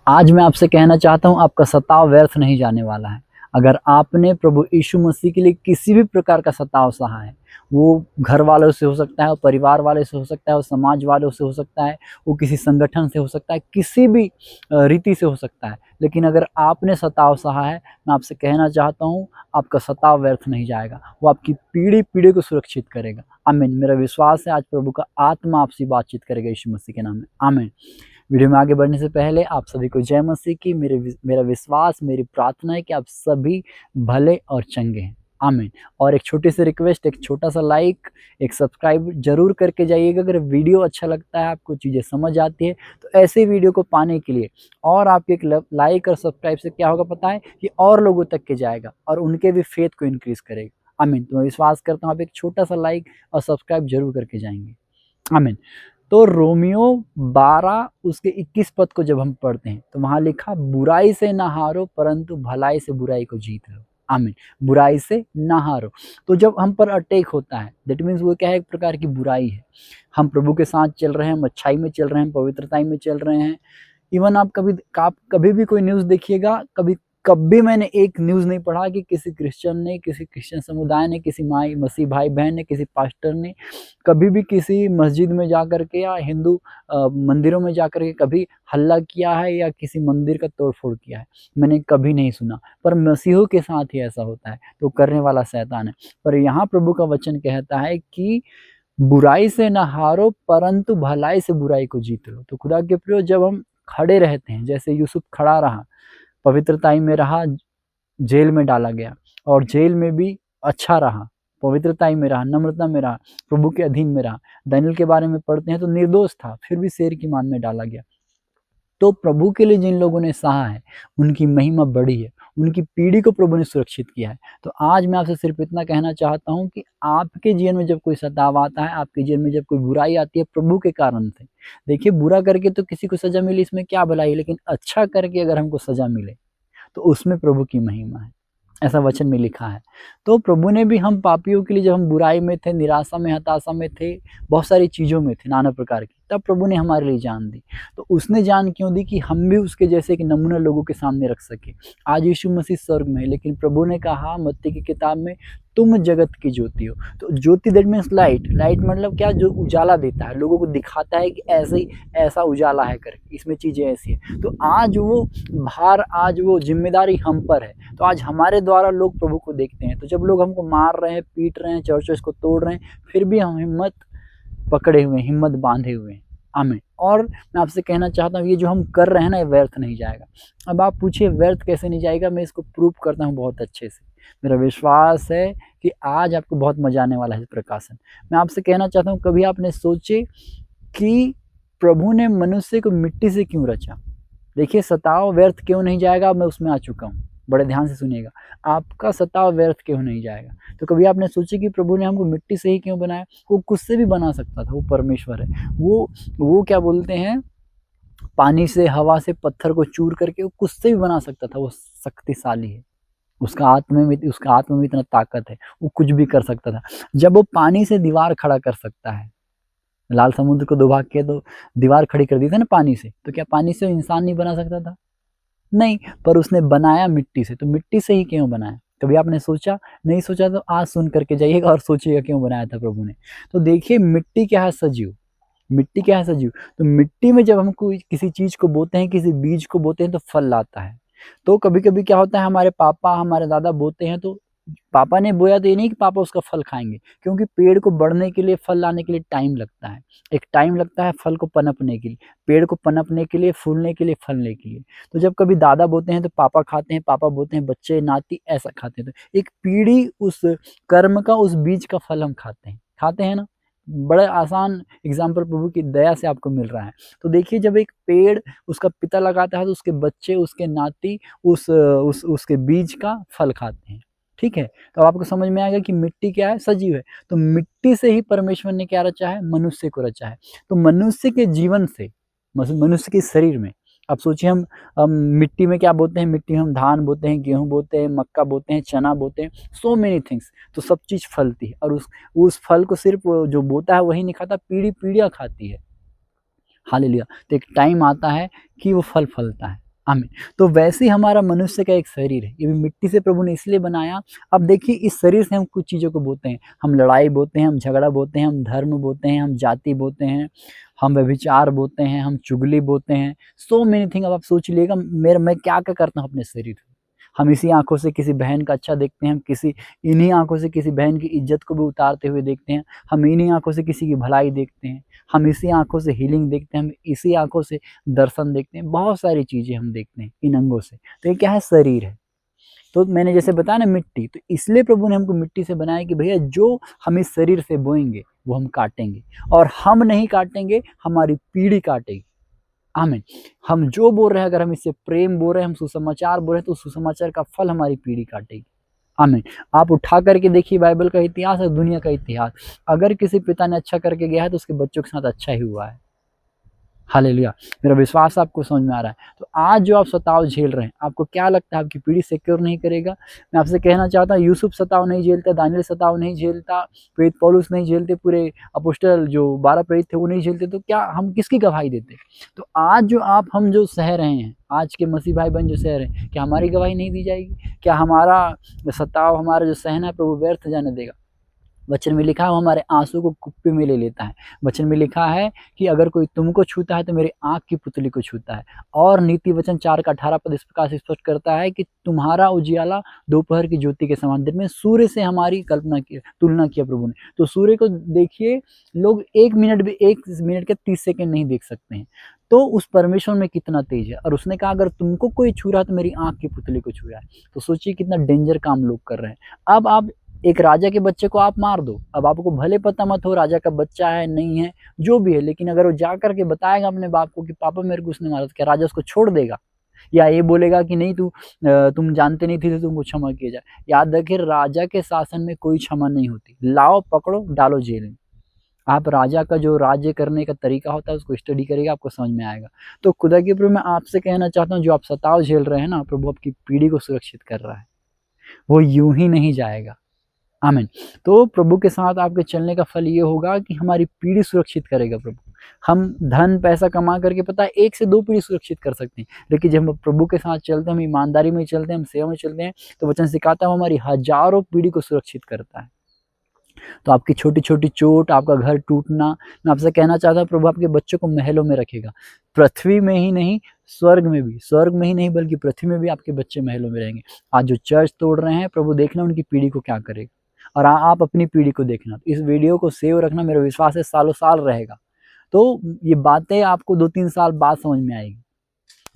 आज मैं आपसे कहना चाहता हूँ, आपका सताव व्यर्थ नहीं जाने वाला है। अगर आपने प्रभु यीशु मसीह के लिए किसी भी प्रकार का सताव सहा है, वो घर वालों से हो सकता है, वो परिवार वाले से हो सकता है, वो समाज वालों से हो सकता है, वो किसी संगठन से हो सकता है, किसी भी रीति से हो सकता है। लेकिन अगर आपने सताव सहा है, मैं आपसे कहना चाहता हूँ, आपका सताव व्यर्थ नहीं जाएगा। वो आपकी पीढ़ी को सुरक्षित करेगा। आमीन। मेरा विश्वास है आज प्रभु का आत्मा आपसे बातचीत करेगा यीशु मसीह के नाम में। आमीन। वीडियो में आगे बढ़ने से पहले आप सभी को जय मसीह की। मेरा विश्वास, मेरी प्रार्थना है कि आप सभी भले और चंगे हैं। आमीन। और एक छोटी सी रिक्वेस्ट, एक छोटा सा लाइक, एक सब्सक्राइब जरूर करके जाइएगा। अगर वीडियो अच्छा लगता है, आपको चीज़ें समझ आती है, तो ऐसे वीडियो को पाने के लिए और आपके एक लाइक और सब्सक्राइब से क्या होगा पता है, कि और लोगों तक के जाएगा और उनके भी फेथ को इंक्रीज करेगा। आमीन। तो मैं विश्वास करता हूँ आप एक छोटा सा लाइक और सब्सक्राइब जरूर करके जाएंगे। आमीन। तो रोमियो 12 उसके 21 पद को जब हम पढ़ते हैं, तो वहां लिखा, बुराई से ना हारो परंतु भलाई से बुराई को जीत लो। आमीन। बुराई से ना हारो। तो जब हम पर अटैक होता है, दैट मीन्स वो क्या है, एक प्रकार की बुराई है। हम प्रभु के साथ चल रहे हैं, हम अच्छाई में चल रहे हैं, पवित्रताई में चल रहे हैं। इवन आप कभी भी कोई न्यूज़ देखिएगा, कभी मैंने एक न्यूज़ नहीं पढ़ा कि किसी क्रिश्चियन ने, किसी क्रिश्चियन समुदाय ने, किसी मसीह भाई बहन ने, किसी पास्टर ने कभी भी किसी मस्जिद में जाकर के या हिंदू मंदिरों में जाकर के कभी हल्ला किया है या किसी मंदिर का तोड़फोड़ किया है। मैंने कभी नहीं सुना। पर मसीहों के साथ ही ऐसा होता है, तो करने वाला शैतान है। पर यहाँ प्रभु का वचन कहता है कि बुराई से न हारो परंतु भलाई से बुराई को जीत लो। तो खुदा के प्रियो, जब हम खड़े रहते हैं, जैसे यूसुफ खड़ा रहा, पवित्रताई में रहा, जेल में डाला गया और जेल में भी अच्छा रहा, पवित्रताई में रहा, नम्रता में रहा, प्रभु के अधीन में रहा। दानियेल के बारे में पढ़ते हैं तो निर्दोष था, फिर भी शेर की मान में डाला गया। तो प्रभु के लिए जिन लोगों ने सहा है, उनकी महिमा बड़ी है, उनकी पीढ़ी को प्रभु ने सुरक्षित किया है। तो आज मैं आपसे सिर्फ इतना कहना चाहता हूँ कि आपके जीवन में जब कोई सताव आता है, आपके जीवन में जब कोई बुराई आती है प्रभु के कारण से, देखिए बुरा करके तो किसी को सजा मिली, इसमें क्या भलाई, लेकिन अच्छा करके अगर हमको सजा मिले तो उसमें प्रभु की महिमा है। ऐसा वचन में लिखा है। तो प्रभु ने भी हम पापियों के लिए, जब हम बुराई में थे, निराशा में, हताशा में थे, बहुत सारी चीज़ों में थे नाना प्रकार की, तब प्रभु ने हमारे लिए जान दी। तो उसने जान क्यों दी, कि हम भी उसके जैसे एक नमूना लोगों के सामने रख सके। आज यीशु मसीह स्वर्ग में है, लेकिन प्रभु ने कहा मत्ती की किताब में, तुम जगत की ज्योति हो। तो ज्योति दैट मीन्स लाइट। लाइट मतलब क्या, जो उजाला देता है, लोगों को दिखाता है कि ऐसे ही ऐसा उजाला है करके, इसमें चीज़ें ऐसी है। तो आज वो भार, आज वो जिम्मेदारी हम पर है। तो आज हमारे द्वारा लोग प्रभु को देखते हैं। तो जब लोग हमको मार रहे हैं, पीट रहे हैं, चर्च को तोड़ रहे हैं, फिर भी हम हिम्मत पकड़े हुए, हिम्मत बांधे हुए हैं। आमीन। और मैं आपसे कहना चाहता हूँ, ये जो हम कर रहे हैं ना, ये व्यर्थ नहीं जाएगा। अब आप पूछिए व्यर्थ कैसे नहीं जाएगा, मैं इसको प्रूव करता हूँ बहुत अच्छे से। मेरा विश्वास है कि आज आपको बहुत मजा आने वाला है प्रकाशन। मैं आपसे कहना चाहता हूँ, कभी आपने सोचे कि प्रभु ने मनुष्य को मिट्टी से क्यों रचा? देखिए, सताव व्यर्थ क्यों नहीं जाएगा, मैं उसमें आ चुका हूँ। बड़े ध्यान से सुनिएगा, आपका सताव व्यर्थ क्यों नहीं जाएगा। तो कभी आपने सोची कि प्रभु ने हमको मिट्टी से ही क्यों बनाया? वो कुछ से भी बना सकता था, वो परमेश्वर है। वो क्या बोलते हैं, पानी से, हवा से, पत्थर को चूर करके वो कुछ से भी बना सकता था। वो शक्तिशाली है, उसका आत्मा में इतना ताकत है, वो कुछ भी कर सकता था। जब वो पानी से दीवार खड़ा कर सकता है, लाल समुद्र को डुबा के तो दीवार खड़ी कर दी थी ना पानी से, तो क्या पानी से इंसान नहीं बना सकता था? नहीं, पर उसने बनाया मिट्टी से। तो मिट्टी से ही क्यों बनाया? कभी आपने सोचा? नहीं सोचा तो आज सुन करके जाइएगा और सोचिएगा क्यों बनाया था प्रभु ने। तो देखिए, मिट्टी क्या है, सजीव। मिट्टी क्या है, सजीव। तो मिट्टी में जब हम कोई किसी चीज को बोते हैं, किसी बीज को बोते हैं, तो फल लाता है। तो कभी कभी क्या होता है, हमारे पापा, हमारे दादा बोते हैं, तो पापा ने बोया तो ये नहीं कि पापा उसका फल खाएंगे, क्योंकि पेड़ को बढ़ने के लिए, फल लाने के लिए टाइम लगता है। एक टाइम लगता है फल को पनपने के लिए, पेड़ को पनपने के लिए, फूलने के लिए, फलने के लिए। तो जब कभी दादा बोते हैं तो पापा खाते हैं, पापा बोते हैं बच्चे, नाती ऐसा खाते हैं। तो एक पीढ़ी उस कर्म का, उस बीज का फल हम खाते हैं ना। बड़ा आसान एग्जाम्पल प्रभु की दया से आपको मिल रहा है। तो देखिए, जब एक पेड़ उसका पिता लगाता है, तो उसके बच्चे, उसके नाती उसके बीज का फल खाते हैं। ठीक है। तो आपको समझ में आएगा कि मिट्टी क्या है, सजीव है। तो मिट्टी से ही परमेश्वर ने क्या रचा है, मनुष्य को रचा है। तो मनुष्य के जीवन से, मनुष्य के शरीर में, अब सोचिए, हम मिट्टी में क्या बोते हैं, मिट्टी में हम धान बोते हैं, गेहूं बोते हैं, मक्का बोते हैं, चना बोते हैं, सो मेनी थिंग्स। तो सब चीज फलती है, और उस फल को सिर्फ जो बोता है वही नहीं खाता, पीढ़ियां खाती है। हालेलुया। तो एक टाइम आता है कि वो फल फलता है। आमीन। तो वैसे ही हमारा मनुष्य का एक शरीर है, ये भी मिट्टी से प्रभु ने इसलिए बनाया। अब देखिए इस शरीर से हम कुछ चीज़ों को बोते हैं, हम लड़ाई बोते हैं, हम झगड़ा बोते हैं, हम धर्म बोते हैं, हम जाति बोते हैं, हम व्यभिचार बोते हैं, हम चुगली बोते हैं, सो मेनी थिंग। अब आप सोच लीजिएगा मेरा मैं क्या-क्या करता हूँ अपने शरीर में। हम इसी आँखों से किसी बहन का अच्छा देखते हैं, हम किसी इन्हीं आँखों से किसी बहन की इज़्ज़त को भी उतारते हुए देखते हैं, हम इन्हीं आँखों से किसी की भलाई देखते हैं, हम इसी आँखों से हीलिंग देखते हैं, हम इसी आँखों से दर्शन देखते हैं, बहुत सारी चीज़ें हम देखते हैं इन अंगों से। तो ये क्या है? शरीर है। तो मैंने जैसे बताया ना मिट्टी, तो इसलिए प्रभु ने हमको मिट्टी से बनाया कि भैया जो हम इस शरीर से बोएँगे, वो हम काटेंगे और हम नहीं काटेंगे, हमारी पीढ़ी काटेगी। आमीन। हम जो बोल रहे हैं, अगर हम इससे प्रेम बोल रहे हैं, हम सुसमाचार बोल रहे हैं, तो सुसमाचार का फल हमारी पीढ़ी काटेगी। आमीन। आप उठा करके देखिए बाइबल का इतिहास और दुनिया का इतिहास। अगर किसी पिता ने अच्छा करके गया है, तो उसके बच्चों के साथ अच्छा ही हुआ है। हालेलुया। मेरा विश्वास आपको समझ में आ रहा है। तो आज जो आप सताव झेल रहे हैं, आपको क्या लगता है आपकी पीढ़ी सिक्योर नहीं करेगा? मैं आपसे कहना चाहता हूँ यूसुफ सताव नहीं झेलता, दानियेल सताव नहीं झेलता, प्रेरित पौलुस नहीं झेलते, पूरे अपोस्तल जो 12 प्रेरित थे वो नहीं झेलते, तो क्या हम किसकी गवाही देते? तो आज जो हम जो सह रहे हैं, आज के मसीह भाई-बहन जो सह रहे हैं, क्या हमारी गवाही नहीं दी जाएगी? क्या हमारा सताव, हमारा जो सहना है प्रभु व्यर्थ जाने देगा? वचन में लिखा है वो हमारे आंसू को कुप्पी में ले लेता है। वचन में लिखा है कि अगर कोई तुमको छूता है तो मेरी आँख की पुतली को छूता है। और नीति वचन 4 का 18 पद इस प्रकार से स्पष्ट करता है कि तुम्हारा उजियाला दोपहर की ज्योति के समान। दिन में सूर्य से हमारी तुलना किया प्रभु ने। तो सूर्य को देखिए, लोग 1 मिनट के 30 सेकंड नहीं देख सकते हैं। तो उस परमेश्वर में कितना तेज है। और उसने कहा अगर तुमको कोई छू रहा है तो मेरी आँख की पुतली को छू रहा है। तो सोचिए कितना डेंजर काम लोग कर रहे हैं। अब आप एक राजा के बच्चे को आप मार दो, अब आपको भले पता मत हो राजा का बच्चा है नहीं है, जो भी है, लेकिन अगर वो जा करके बताएगा अपने बाप को कि पापा मेरे को उसने मारा, तो क्या राजा उसको छोड़ देगा? या ये बोलेगा कि नहीं तुम जानते नहीं थे तो तुमको क्षमा किया जाए? याद रखिए राजा के शासन में कोई क्षमा नहीं होती। लाओ, पकड़ो, डालो जेल में। आप राजा का जो राज्य करने का तरीका होता है उसको स्टडी करिएगा, आपको समझ में आएगा। तो खुदा के प्रभु मैं आपसे कहना चाहता हूँ, जो आप सताव झेल रहे हैं ना, प्रभु आपकी पीढ़ी को सुरक्षित कर रहा है। वो यूं ही नहीं जाएगा। आमीन। तो प्रभु के साथ आपके चलने का फल ये होगा कि हमारी पीढ़ी सुरक्षित करेगा प्रभु। हम धन पैसा कमा करके पता है 1 से 2 पीढ़ी सुरक्षित कर सकते हैं, लेकिन जब हम प्रभु के साथ चलते हैं, हम ईमानदारी में चलते हैं, हम सेवा में चलते हैं, तो वचन सिखाता है वो हमारी हजारों पीढ़ी को सुरक्षित करता है। तो आपकी छोटी-छोटी चोट, आपका घर टूटना, मैं आपसे कहना चाहता हूँ प्रभु आपके बच्चों को महलों में रखेगा। पृथ्वी में ही नहीं, स्वर्ग में ही नहीं बल्कि पृथ्वी में भी आपके बच्चे महलों में रहेंगे। आज जो चर्च तोड़ रहे हैं, प्रभु देखना उनकी पीढ़ी को क्या करेगा। और आप अपनी पीढ़ी को देखना। इस वीडियो को सेव रखना, मेरा विश्वास है सालों-साल रहेगा। तो ये बातें आपको 2-3 साल बाद समझ में आएगी।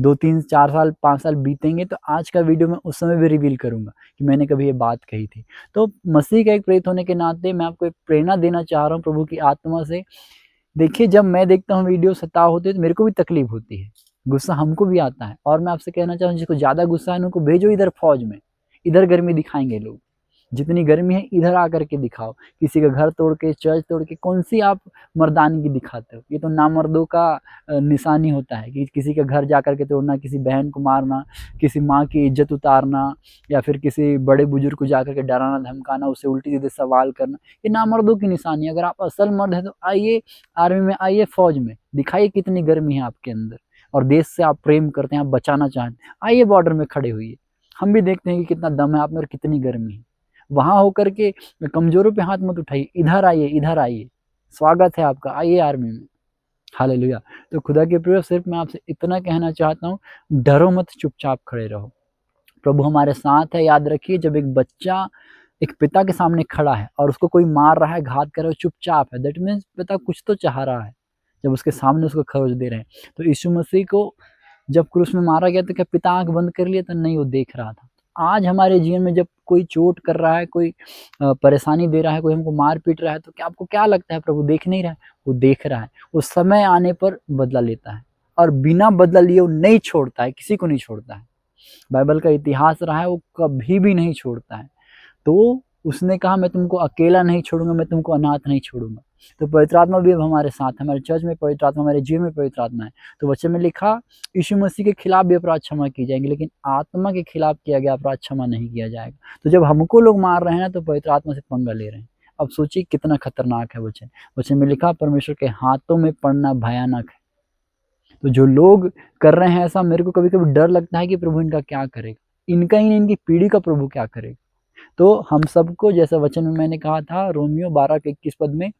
2-3, 4 साल, 5 साल बीतेंगे तो आज का वीडियो मैं उस समय भी रिवील करूँगा कि मैंने कभी ये बात कही थी। तो मसीह का एक प्रेरित होने के नाते मैं आपको एक प्रेरणा देना चाह रहा हूँ प्रभु की आत्मा से। देखिए जब मैं देखता हूँ वीडियो सताव होते तो मेरे को भी तकलीफ होती है, गुस्सा हमको भी आता है। और मैं आपसे कहना चाहूँ जिसको ज़्यादा गुस्सा है उनको भेजो इधर फ़ौज में, इधर गर्मी दिखाएँगे लोग। जितनी गर्मी है इधर आकर के दिखाओ। किसी का घर तोड़ के, चर्च तोड़ के कौन-सी आप मर्दानगी दिखाते हो? ये तो नामर्दों का निशानी होता है कि किसी का घर जाकर के तोड़ना, किसी बहन को मारना, किसी माँ की इज़्ज़त उतारना या फिर किसी बड़े-बुजुर्ग को जाकर के डराना-धमकाना, उससे उल्टी-सीधे सवाल करना, ये नामर्दों की निशानी है। अगर आप असल मर्द हैं तो आइए आर्मी में, आइए फ़ौज में, दिखाइए कितनी गर्मी है आपके अंदर और देश से आप प्रेम करते हैं, आप बचाना चाहते हैं। आइए बॉर्डर में खड़े होइए, हम भी देखते हैं कि कितना दम है आप में और कितनी गर्मी है। वहाँ होकर के कमज़ोरों पे हाथ मत उठाइए, इधर आइए, स्वागत है आपका, आइए आर्मी में। हालेलुया। तो खुदा के प्रिय सिर्फ़ मैं आपसे इतना कहना चाहता हूँ, डरो मत, चुपचाप खड़े रहो। प्रभु हमारे साथ है। याद रखिए जब एक बच्चा एक पिता के सामने खड़ा है और उसको कोई मार रहा है, घात कर रहा है, चुपचाप है, दैट मीन्स पिता कुछ तो चाह रहा है, जब उसके सामने उसको खरोच दे रहे हैं। तो यीशु मसीह को जब क्रूस में मारा गया तो क्या पिता आँख बंद कर लिया था? नहीं, वो देख रहा था। आज हमारे जीवन में जब कोई चोट कर रहा है, कोई परेशानी दे रहा है, कोई हमको मार पीट रहा है, तो क्या आपको क्या लगता है प्रभु देख नहीं रहा है? वो देख रहा है। वो समय आने पर बदला लेता है और बिना बदला लिए वो नहीं छोड़ता है, किसी को नहीं छोड़ता है। बाइबल का इतिहास रहा है, वो कभी भी नहीं छोड़ता है। तो उसने कहा मैं तुमको अकेला नहीं छोड़ूँगा, मैं तुमको अनाथ नहीं छोड़ूँगा। तो पवित्र आत्मा भी अब हमारे साथ है, हमारे चर्च में पवित्र आत्मा, हमारे जीवन में पवित्र आत्मा है। तो वचन में लिखा यीशु मसीह के खिलाफ भी अपराध क्षमा किए जाएंगे, लेकिन आत्मा के खिलाफ किया गया अपराध क्षमा नहीं किया जाएगा। तो जब हमको लोग मार रहे हैं ना, तो पवित्र आत्मा से पंगा ले रहे हैं। अब सोचिए कितना खतरनाक है वचन। वचन में लिखा परमेश्वर के हाथों में पड़ना भयानक है। तो जो लोग कर रहे हैं ऐसा, मेरे को कभी-कभी डर लगता है कि प्रभु इनका क्या करेगा? इनका ही नहीं, इनकी पीढ़ी का प्रभु क्या करेगा? तो हम सबको, जैसा वचन में मैंने कहा था रोमियो 12 के 21 पद में,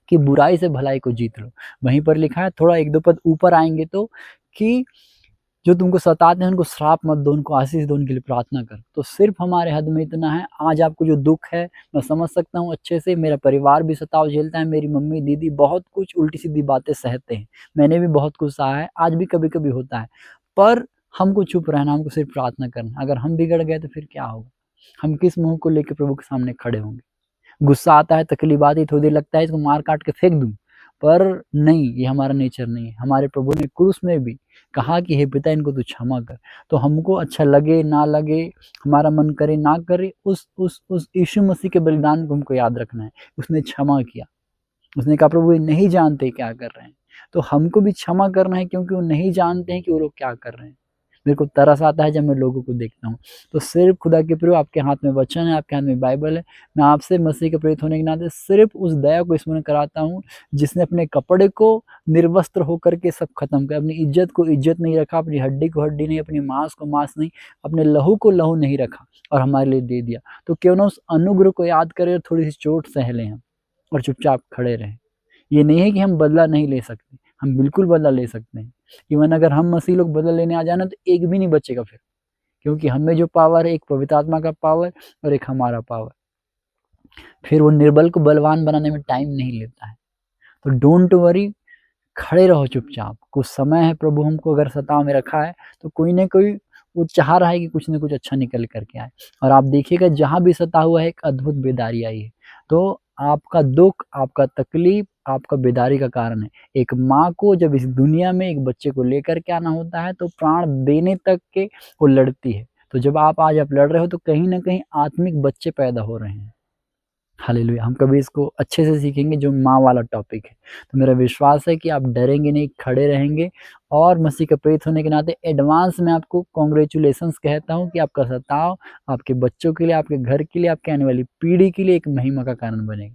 कि बुराई से भलाई को जीत लो। वहीं पर लिखा है, थोड़ा 1-2 पद ऊपर आएँगे तो, कि जो तुमको सताते हैं उनको श्राप मत दो, उनको आशीष दो, उनके लिए प्रार्थना कर। तो सिर्फ़ हमारे हद में इतना है, आज आपको जो दुःख है मैं समझ सकता हूँ अच्छे से, मेरा परिवार भी सताव झेलता है, मेरी मम्मी-दीदी बहुत कुछ उल्टी-सीधी बातें सहते हैं। मैंने भी बहुत कुछ सहा है, आज भी कभी-कभी होता है। पर हमको चुप रहना, हमको सिर्फ़ प्रार्थना करना। अगर हम बिगड़ गए तो फिर क्या होगा? हम किस मुँह को लेके प्रभु के सामने खड़े होंगे? गुस्सा आता है, तकलीफ आती है, थोड़ी देर लगता है इसको मार-काट के फेंक दूँ, पर नहीं, ये हमारा नेचर नहीं है। हमारे प्रभु ने क्रूस में भी कहा कि हे पिता इनको तू क्षमा कर। तो हमको अच्छा लगे, ना लगे, हमारा मन करे, ना करे, उस यीशु मसीह के बलिदान को हमको याद रखना है। उसने क्षमा किया। उसने कहा प्रभु ये नहीं जानते क्या कर रहे हैं। तो हमको भी क्षमा करना है, क्योंकि वो नहीं जानते हैं कि वो लोग क्या कर रहे हैं। मेरे को तरस आता है जब मैं लोगों को देखता हूँ। तो सिर्फ़ खुदा के प्रियो, आपके हाथ में वचन है, आपके हाथ में बाइबल है। मैं आपसे मसीह के प्रेरित होने के नाते सिर्फ़ उस दया को स्मरण कराता हूँ, जिसने अपने कपड़े को निर्वस्त्र होकर के सब ख़त्म किया। अपनी इज़्ज़त को इज़्ज़त नहीं रखा, अपनी हड्डी को हड्डी नहीं, अपनी माँस को माँस नहीं, अपने लहू को लहू नहीं रखा और हमारे लिए दे दिया। तो क्यों ना उस अनुग्रह को याद करें और थोड़ी-सी चोट सह लें हम और चुपचाप खड़े रहें। ये नहीं है कि हम बदला नहीं ले सकते, हम बिल्कुल बदला ले सकते हैं। इवन अगर हम मसीह लोग बदला लेने आ जाए ना, तो एक भी नहीं बचेगा फिर, क्योंकि हम में जो पावर है, एक पवित्र आत्मा का पावर और एक हमारा पावर। फिर वो निर्बल को बलवान बनाने में टाइम नहीं लेता है। तो डोंट वरी, खड़े रहो चुपचाप। कुछ समय है, प्रभु हमको अगर सताव में रखा है, तो कोई न कोई वो चाह रहा है कि कुछ न कुछ अच्छा निकल कर के आए। और आप देखिएगा, जहाँ भी सता हुआ है, एक अद्भुत बेदारी आई है। तो आपका दुःख, आपका तकलीफ, आपका बेदारी का कारण है। एक माँ को जब इस दुनिया में एक बच्चे को लेकर के आना होता है, तो प्राण देने तक के वो लड़ती है। तो जब आप लड़ रहे हो, तो कहीं न कहीं आत्मिक बच्चे पैदा हो रहे हैं। हालेलुया! हम कभी इसको अच्छे से सीखेंगे, जो माँ वाला टॉपिक है। तो मेरा विश्वास है कि आप डरेंगे नहीं, खड़े रहेंगे और मसीह के प्रेरित होने के नाते एडवांस में आपको कांग्रेचुलेशंस कहता हूँ कि आपका सताव आपके बच्चों के लिए, आपके घर के लिए, आपके आने वाली पीढ़ी के लिए एक महिमा का कारण बनेगा।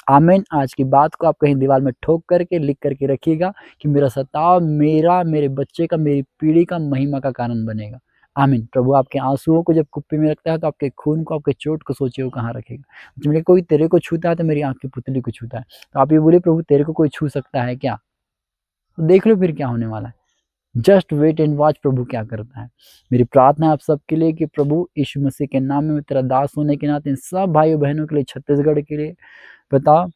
आमीन। आज की बात को आप कहीं दीवार में ठोक करके लिख करके रखिएगा कि मेरा सताव मेरा, मेरे बच्चे का, मेरी पीढ़ी का महिमा का कारण बनेगा। आमीन। प्रभु आपके आँसुओं को जब कुप्पी में रखता है, तो आपके खून को, आपके चोट को सोचिए वो कहाँ रखेगा। जब मेरे कोई तेरे को छूता है, तो मेरी आँख की पुतली को छूता है। तो आप ये बोलिए, प्रभु तेरे को कोई छू सकता है क्या? तो देख लो फिर क्या होने वाला है। जस्ट वेट एंड वॉच, प्रभु क्या करता है। मेरी प्रार्थना है आप सबके लिए कि प्रभु यीशु मसीह के नाम में, मैं तेरा दास होने के नाते इन सब भाइयों-बहनों के लिए, छत्तीसगढ़ के लिए, पिता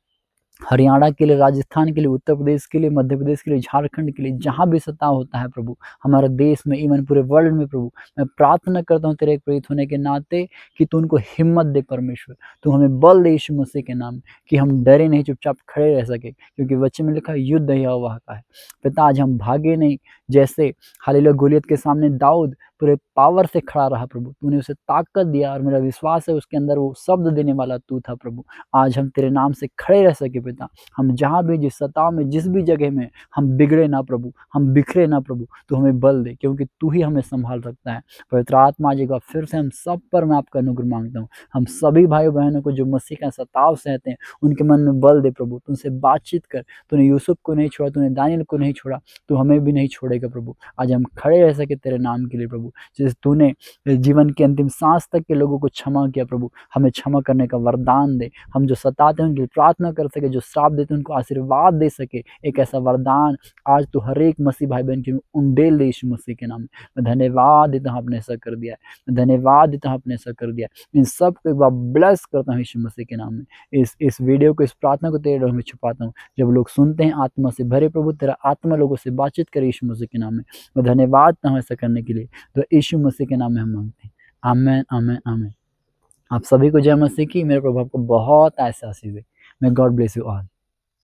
हरियाणा के लिए, राजस्थान के लिए, उत्तर प्रदेश के लिए, मध्य प्रदेश के लिए, झारखंड के लिए, जहाँ भी सताव होता है प्रभु, हमारे देश में, इवन पूरे वर्ल्ड में प्रभु, मैं प्रार्थना करता हूँ तेरे एक प्रेरित होने के नाते कि तू उनको हिम्मत दे परमेश्वर। तू हमें बल दे यीशु मसीह के नाम में, कि हम डरे नहीं, चुपचाप खड़े रह सके, क्योंकि वचन में लिखा है युद्ध यहोवा का है। पिता आज हम भागे नहीं, जैसे हालेलुया गोलियत के सामने दाऊद पूरे पावर से खड़ा रहा प्रभु, तूने उसे ताकत दिया और मेरा विश्वास है उसके अंदर वो शब्द देने वाला तू था प्रभु। आज हम तेरे नाम से खड़े रह सके पिता। हम जहाँ भी, जिस सताव में, जिस भी जगह में हम बिगड़े ना प्रभु, हम बिखरे ना प्रभु, तू हमें बल दे, क्योंकि तू ही हमें संभाल सकता है। पवित्र आत्मा जी का फिर से हम सब पर मैं आपका अनुग्रह मांगता हूँ। हम सभी भाई बहनों को जो मसीह का सताव सहते हैं, उनके मन में बल दे प्रभु। तू उनसे बातचीत कर। तूने यूसुफ को नहीं छोड़ा, तूने दानियल को नहीं छोड़ा, तू हमें भी नहीं छोड़ेगा प्रभु। आज हम खड़े रह सके तेरे नाम के लिए प्रभु। जैसे तूने जीवन के अंतिम सांस तक के लोगों को क्षमा किया प्रभु, हमें क्षमा करने का वरदान दे। हम जो सताते हैं उनके लिए प्रार्थना कर सके, जो श्राप देते हैं उनको आशीर्वाद दे सके। एक ऐसा वरदान आज तो हर एक मसीह भाई बहन के उंडेल दे यीशु मसीह के नाम में। मैं धन्यवाद देता हूँ आपने ऐसा कर दिया है, मैं धन्यवाद देता हूँ आपने ऐसा कर दिया है। इन सब को एक बार ब्लेस करता हूँ यीशु मसीह के नाम में। इस वीडियो को, इस प्रार्थना को तेरे में छुपाता हूँ। जब लोग सुनते हैं आत्मा से भरे प्रभु, तेरा आत्मा लोगों से बातचीत करे यीशु मसीह के नाम में। मैं धन्यवाद देता हूँ ऐसा करने के लिए, तो यीशु मसीह के नाम में हम मांगते हैं। आमीन, आमीन, आमीन। आप सभी को जय मसीह की। मेरे प्रभु आपको बहुत ऐसा आशीष दे। May God bless you all.